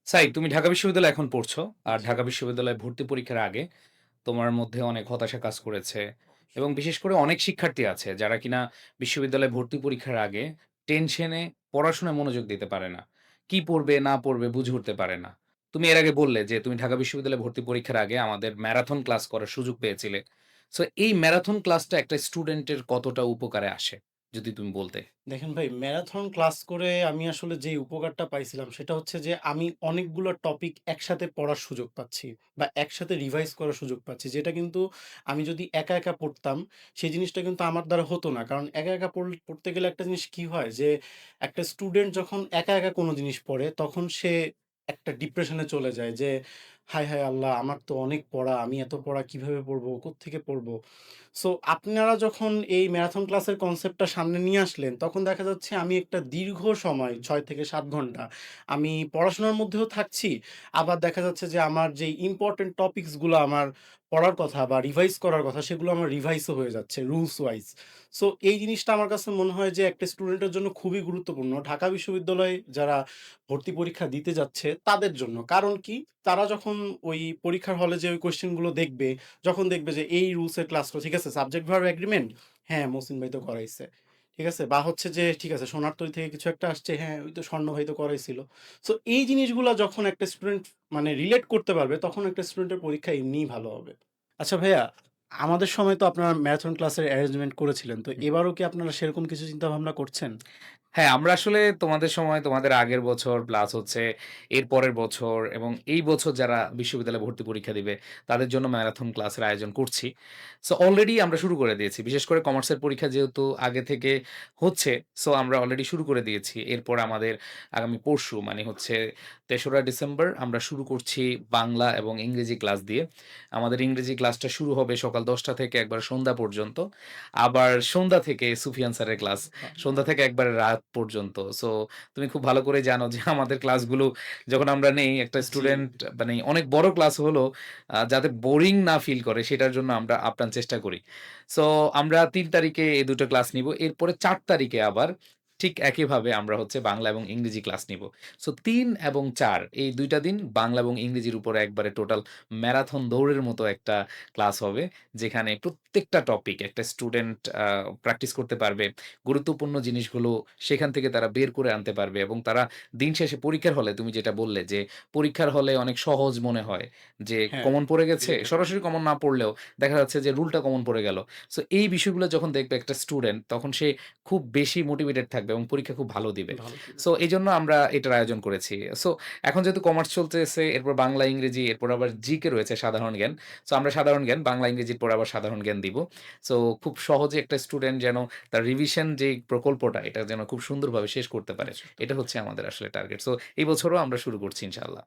সাইদ, তুমি ঢাকা বিশ্ববিদ্যালয়ে এখন পড়ছো। আর জি, ঢাকা বিশ্ববিদ্যালয়ে ভর্তি পরীক্ষার আগে তোমার মধ্যে অনেক হতাশা কাজ করেছে এবং অবশ্যই। বিশেষ করে অনেক শিক্ষার্থী আছে যারা কিনা বিশ্ববিদ্যালয়ে ভর্তি পরীক্ষার আগে টেনশনে পড়াশোনায় মনোযোগ দিতে পারে না। কি পড়বে না পড়বে বুঝে উঠতে পারে না। তুমি এর আগে বললে যে তুমি ঢাকা বিশ্ববিদ্যালয়ে ভর্তি পরীক্ষার আগে আমাদের ম্যারাথন ক্লাস করার সুযোগ পেয়েছিলে। সো এই ম্যারাথন ক্লাসটা একটা স্টুডেন্টের কতটা উপকারে আসে? যদি তুমি বলতে। দেখেন ভাই, ম্যারাথন ক্লাস করে আমি আসলে যে উপকারটা পাইছিলাম সেটা হচ্ছে যে আমি অনেকগুলো টপিক একসাথে পড়ার সুযোগ পাচ্ছি বা একসাথে রিভাইজ করার সুযোগ পাচ্ছি। যেটা কিন্তু আমি যদি একা পড়তাম সেই জিনিসটা কিন্তু আমার দ্বারা হতো না। কারণ একা পড়তে গেলে একটা জিনিস কি হয় যে একটা স্টুডেন্ট যখন একা কোনো জিনিস পড়ে তখন সে একটা ডিপ্রেশন এ চলে যায় যে, "হায়, হায় আল্লাহ! আমার তো অনেক পড়া। আমি এত পড়া কিভাবে পড়বো? কোত্থেকে পড়বো?" সো আপনারা যখন এই ম্যারাথন ক্লাসের কনসেপ্টটা সামনে নিয়ে আসলেন, তখন দেখা যাচ্ছে আমি একটা দীর্ঘ সময় ৬ থেকে ৭ ঘন্টা আমি পড়াশোনার মধ্যেও থাকছি। আবার দেখা যাচ্ছে যে আমার যেই ইম্পোর্টেন্ট টপিকস গুলো আমার পড়ার কথা বা রিভাইজ করার কথা, সেগুলো আমার রিভাইজও হয়ে যাচ্ছে রুলস ওয়াইজ। সো এই জিনিসটা আমার কাছে মনে হয় যে একটা স্টুডেন্টের জন্য খুবই গুরুত্বপূর্ণ। ঢাকা বিশ্ববিদ্যালয়ে যারা ভর্তি পরীক্ষা দিতে যাচ্ছে তাদের জন্য। কারণ কি? তারা যখন ওই পরীক্ষার হলে যেয়ে ওই কোয়েশ্চেন গুলো দেখবে, যখন দেখবে যে এই রুলস এর ক্লাসটা ঠিক আছে, সাবজেক্ট ভার্ব এগ্রিমেন্ট, হ্যাঁ, মহসিন ভাই তো করাইছে। ঠিক আছে? বা হচ্ছে যে ঠিক আছে, সোনারতরী থেকে কিছু একটা আসছে, হ্যাঁ, ওই তো স্বর্ণ ভাই তো করাইছিল। সো এই জিনিসগুলা যখন একটা স্টুডেন্ট মানে রিলেট করতে পারবে, তখন একটা স্টুডেন্টের পরীক্ষা এমনিই ভালো হবে। আচ্ছা ভাইয়া, আমাদের সময় তো আপনারা ম্যারাথন ক্লাসের অ্যারেঞ্জমেন্ট করেছিলেন। তো এবারও কি আপনারা সেরকম কিছু চিন্তাভাবনা করছেন? হ্যাঁ, আমরা আসলে তোমাদের সময়, তোমাদের আগের বছর প্লাস হচ্ছে এর পরের বছর এবং এই বছর যারা বিশ্ববিদ্যালয়ে ভর্তি পরীক্ষা দিবে, তাদের জন্য ম্যারাথন ক্লাসের আয়োজন করছি। সো অলরেডি আমরা শুরু করে দিয়েছি। বিশেষ করে কমার্সের পরীক্ষা যেহেতু আগে থেকে হচ্ছে, সো আমরা অলরেডি শুরু করে দিয়েছি। এরপর আমাদের আগামী পরশু মানে হচ্ছে ৩রা ডিসেম্বর আমরা শুরু করছি বাংলা এবং ইংরেজি ক্লাস দিয়ে। আমাদের ইংরেজি ক্লাসটা শুরু হবে সকাল ১০টা থেকে একবারে সন্ধ্যা পর্যন্ত। আবার সন্ধ্যা থেকে সুফিয়ান স্যারের ক্লাস। বাহ! সন্ধ্যা থেকে একবারে রাত পর্যন্ত। সো তুমি খুব ভালো করে জানো যে আমাদের ক্লাসগুলো যখন আমরা নেই একটা জি। স্টুডেন্ট মানে অনেক বড় ক্লাস হলেও যাতে বোরিং না ফিল করে সেটার জন্য আমরা আপ্রাণ চেষ্টা করি। সো আমরা ৩ তারিখে এই ২ টো ক্লাস নিবো। এরপরে ৪ তারিখে আবার ঠিক একইভাবে আমরা হচ্ছে বাংলা এবং ইংরেজি ক্লাস নিবো। সো ৩ এবং ৪ এই ২ টা দিন বাংলা এবং ইংরেজির উপরে একবারে টোটাল ম্যারাথন দৌড়ের মতো একটা ক্লাস হবে। যেখানে প্রত্যেকটা টপিক একটা স্টুডেন্ট প্র্যাকটিস করতে পারবে। গুরুত্বপূর্ণ জিনিসগুলো সেখান থেকে তারা বের করে আনতে পারবে এবং তারা দিন শেষে পরীক্ষার হলে তুমি যেটা বললে যে, পরীক্ষার হলে অনেক সহজ মনে হয় যে, হ্যাঁ, কমন পড়ে গেছে, দেখে। সরাসরি কমন না পড়লেও দেখা যাচ্ছে যে, রুলটা কমন পড়ে গেল। সো এই বিষয়গুলো যখন দেখবে একটা স্টুডেন্ট তখন সে খুব বেশি মোটিভেটেড থাকবে এবং পরীক্ষা খুব ভালো দিবে। ভালো দিবে। সো এজন্য আমরা এটার আয়োজন করেছি। সো এখন যেহেতু কমার্স চলতেছে, এরপর বাংলা, ইংরেজি, এরপর আবার জিকে রয়েছে সাধারণ জ্ঞান। সো আমরা সাধারণ জ্ঞান, বাংলা, ইংরেজির পরে আবার সাধারণ জ্ঞান দিব। সো খুব সহজে একটা স্টুডেন্ট যেন তার রিভিশন যেই প্রকল্পটা এটা যেন খুব সুন্দরভাবে শেষ করতে পারে। শেষ করতে এটা পারে। হচ্ছে আমাদের আসলে টার্গেট। সো এই বছরও আমরা শুরু করছি ইনশাআল্লাহ।